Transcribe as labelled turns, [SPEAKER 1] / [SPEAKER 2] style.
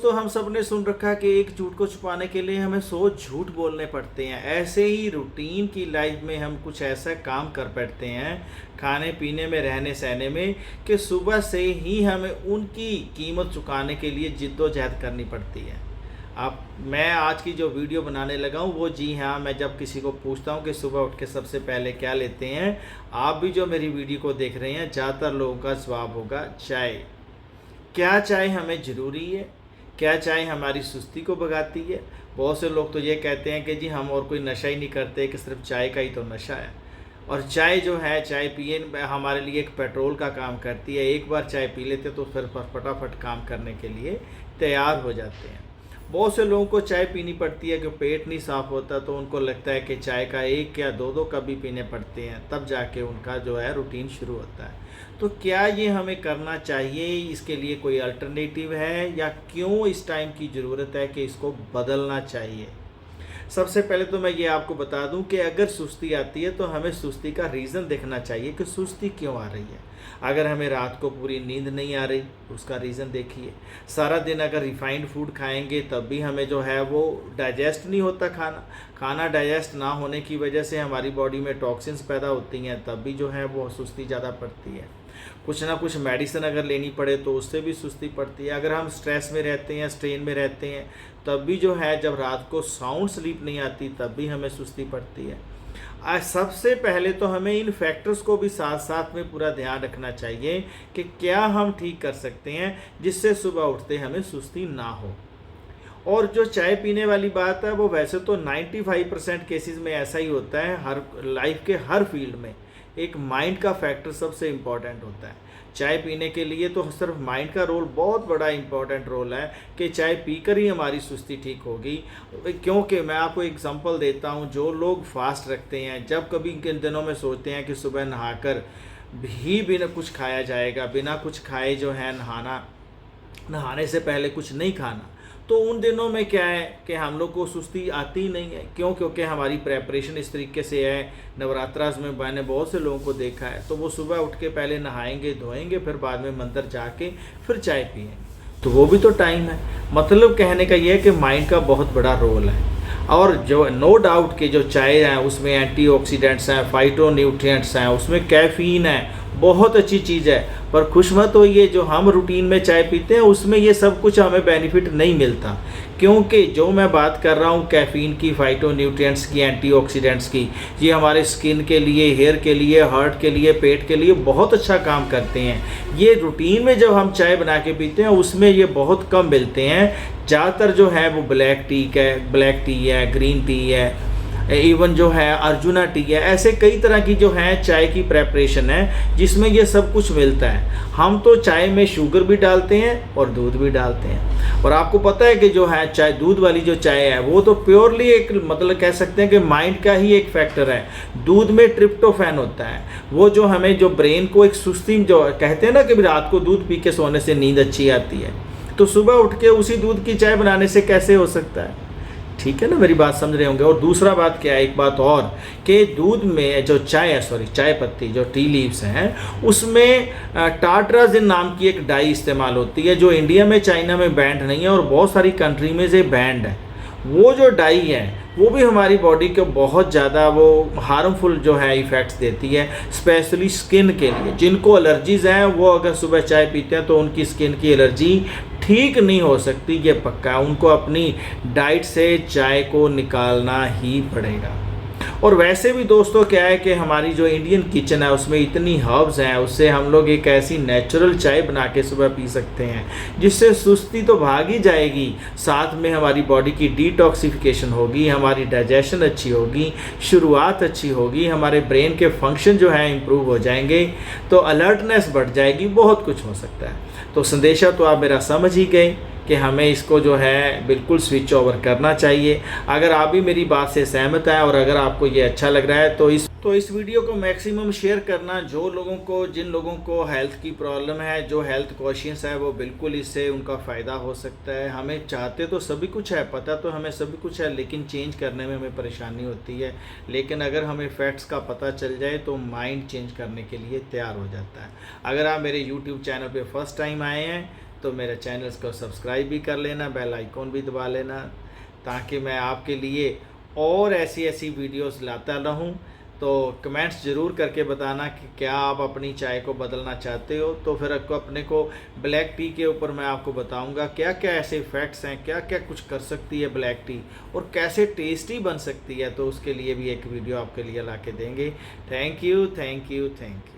[SPEAKER 1] दोस्तों, हम सब ने सुन रखा है कि एक झूठ को छुपाने के लिए हमें 100 झूठ बोलने पड़ते हैं। ऐसे ही रूटीन की लाइफ में हम कुछ ऐसा काम कर बैठते हैं, खाने पीने में, रहने सहने में, कि सुबह से ही हमें उनकी कीमत चुकाने के लिए जिद्दोजहद करनी पड़ती है। अब मैं आज की जो वीडियो बनाने लगा हूँ वो, जी हाँ, मैं जब किसी को पूछता हूँ कि सुबह उठ के सबसे पहले क्या लेते हैं, आप भी जो मेरी वीडियो को देख रहे हैं, ज़्यादातर लोगों का जवाब होगा चाय। क्या चाय हमें ज़रूरी है? क्या चाय हमारी सुस्ती को भगाती है? बहुत से लोग तो ये कहते हैं कि जी हम और कोई नशा ही नहीं करते, कि सिर्फ चाय का ही तो नशा है। और चाय जो है, चाय पिए हमारे लिए एक पेट्रोल का काम करती है। एक बार चाय पी लेते तो फिर फटाफट काम करने के लिए तैयार हो जाते हैं। बहुत से लोगों को चाय पीनी पड़ती है कि पेट नहीं साफ़ होता, तो उनको लगता है कि चाय का एक या दो कप भी पीने पड़ते हैं, तब जाके उनका जो है रूटीन शुरू होता है। तो क्या ये हमें करना चाहिए? इसके लिए कोई अल्टरनेटिव है, या क्यों इस टाइम की ज़रूरत है कि इसको बदलना चाहिए? सबसे पहले तो मैं ये आपको बता दूं कि अगर सुस्ती आती है तो हमें सुस्ती का रीज़न देखना चाहिए कि सुस्ती क्यों आ रही है। अगर हमें रात को पूरी नींद नहीं आ रही, उसका रीज़न देखिए। सारा दिन अगर रिफाइंड फूड खाएंगे तब भी हमें जो है वो डाइजेस्ट नहीं होता खाना डाइजेस्ट ना होने की वजह से हमारी बॉडी में टॉक्सिन्स पैदा होती हैं, तब भी जो है वो सुस्ती ज़्यादा पड़ती है। कुछ ना कुछ मेडिसिन अगर लेनी पड़े तो उससे भी सुस्ती पड़ती है। अगर हम स्ट्रेस में रहते हैं, स्ट्रेन में रहते हैं, तब भी जो है, जब रात को साउंड स्लीप नहीं आती तब भी हमें सुस्ती पड़ती है। आज सबसे पहले तो हमें इन फैक्टर्स को भी साथ साथ में पूरा ध्यान रखना चाहिए कि क्या हम ठीक कर सकते हैं जिससे सुबह उठते हमें सुस्ती ना हो। और जो चाय पीने वाली बात है, वो वैसे तो 95% केसेस में ऐसा ही होता है। हर लाइफ के हर फील्ड में एक माइंड का फैक्टर सबसे इम्पॉर्टेंट होता है। चाय पीने के लिए तो सिर्फ माइंड का रोल बहुत बड़ा इम्पॉर्टेंट रोल है कि चाय पीकर ही हमारी सुस्ती ठीक होगी। क्योंकि मैं आपको एग्जांपल देता हूँ, जो लोग फास्ट रखते हैं, जब कभी किन दिनों में सोचते हैं कि सुबह नहाकर भी बिना कुछ खाया जाएगा, बिना कुछ खाए जो है नहाने से पहले कुछ नहीं खाना, तो उन दिनों में क्या है कि हम लोग को सुस्ती आती ही नहीं है। क्यों? क्योंकि हमारी प्रेपरेशन इस तरीके से है। नवरात्रास में मैंने बहुत से लोगों को देखा है, तो वो सुबह उठ के पहले नहाएंगे, धोएंगे, फिर बाद में मंदिर जाके फिर चाय पिएंगे, तो वो भी तो टाइम है। मतलब कहने का ये है कि माइंड का बहुत बड़ा रोल है। और जो नो डाउट कि जो चाय है उसमें एंटीऑक्सीडेंट्स हैं, फाइटोन्यूट्रिएंट्स हैं, उसमें कैफीन है, बहुत अच्छी चीज़ है। पर खुश मत होइए, जो हम रूटीन में चाय पीते हैं उसमें ये सब कुछ हमें बेनिफिट नहीं मिलता। क्योंकि जो मैं बात कर रहा हूँ कैफ़ीन की, फाइटोन्यूट्रिएंट्स की, एंटीऑक्सीडेंट्स की, ये हमारे स्किन के लिए, हेयर के लिए, हार्ट के लिए, पेट के लिए बहुत अच्छा काम करते हैं। ये रूटीन में जब हम चाय बना के पीते हैं उसमें ये बहुत कम मिलते हैं। ज़्यादातर जो है वो ब्लैक टी है, ग्रीन टी है, इवन जो है अर्जुना टी है, ऐसे कई तरह की जो है चाय की प्रेपरेशन है जिसमें ये सब कुछ मिलता है। हम तो चाय में शुगर भी डालते हैं और दूध भी डालते हैं। और आपको पता है कि जो है चाय, दूध वाली जो चाय है, वो तो प्योरली एक, मतलब कह सकते हैं कि माइंड का ही एक फैक्टर है। दूध में ट्रिप्टोफैन होता है, वो जो हमें, जो ब्रेन को एक सुस्ती, जो कहते हैं ना कि रात को दूध पी के सोने से नींद अच्छी आती है, तो सुबह उठ के उसी दूध की चाय बनाने से कैसे हो सकता है? ठीक है ना, मेरी बात समझ रहे होंगे। और दूसरा बात क्या है, एक बात और, कि दूध में जो चाय पत्ती, जो टी लीव्स हैं, उसमें टार्ट्राजिन नाम की एक डाई इस्तेमाल होती है, जो इंडिया में, चाइना में बैंड नहीं है और बहुत सारी कंट्री में से बैंड है। वो जो डाई है वो भी हमारी बॉडी को बहुत ज़्यादा वो हार्मफुल जो है इफ़ेक्ट्स देती है, स्पेशली स्किन के लिए। जिनको एलर्जीज़ हैं वो अगर सुबह चाय पीते हैं तो उनकी स्किन की एलर्जी ठीक नहीं हो सकती, ये पक्का है। उनको अपनी डाइट से चाय को निकालना ही पड़ेगा। और वैसे भी दोस्तों क्या है कि हमारी जो इंडियन किचन है उसमें इतनी हर्ब्स हैं, उससे हम लोग एक ऐसी नेचुरल चाय बना के सुबह पी सकते हैं जिससे सुस्ती तो भाग ही जाएगी, साथ में हमारी बॉडी की डिटॉक्सिफिकेशन होगी, हमारी डाइजेशन अच्छी होगी, शुरुआत अच्छी होगी, हमारे ब्रेन के फंक्शन जो है इम्प्रूव हो जाएंगे, तो अलर्टनेस बढ़ जाएगी, बहुत कुछ हो सकता है। तो संदेशा तो आप मेरा समझ ही गए कि हमें इसको जो है बिल्कुल स्विच ओवर करना चाहिए। अगर आप भी मेरी बात से सहमत हैं और अगर आपको ये अच्छा लग रहा है तो इस वीडियो को मैक्सिमम शेयर करना। जिन लोगों को हेल्थ की प्रॉब्लम है, जो हेल्थ कॉन्शियस है, वो बिल्कुल इससे उनका फ़ायदा हो सकता है। हमें चाहते तो सभी कुछ है, पता तो हमें सभी कुछ है, लेकिन चेंज करने में हमें परेशानी होती है। लेकिन अगर हमें फैक्ट्स का पता चल जाए तो माइंड चेंज करने के लिए तैयार हो जाता है। अगर आप मेरे यूट्यूब चैनल पर फर्स्ट टाइम आए हैं तो मेरे चैनल्स को सब्सक्राइब भी कर लेना, बेल आइकॉन भी दबा लेना, ताकि मैं आपके लिए और ऐसी वीडियोस लाता रहूं। तो कमेंट्स ज़रूर करके बताना कि क्या आप अपनी चाय को बदलना चाहते हो। तो फिर आपको अपने को ब्लैक टी के ऊपर मैं आपको बताऊंगा क्या क्या ऐसे इफ़ेक्ट्स हैं, क्या क्या कुछ कर सकती है ब्लैक टी, और कैसे टेस्टी बन सकती है। तो उसके लिए भी एक वीडियो आपके लिए ला के देंगे। Thank you, thank you, thank you.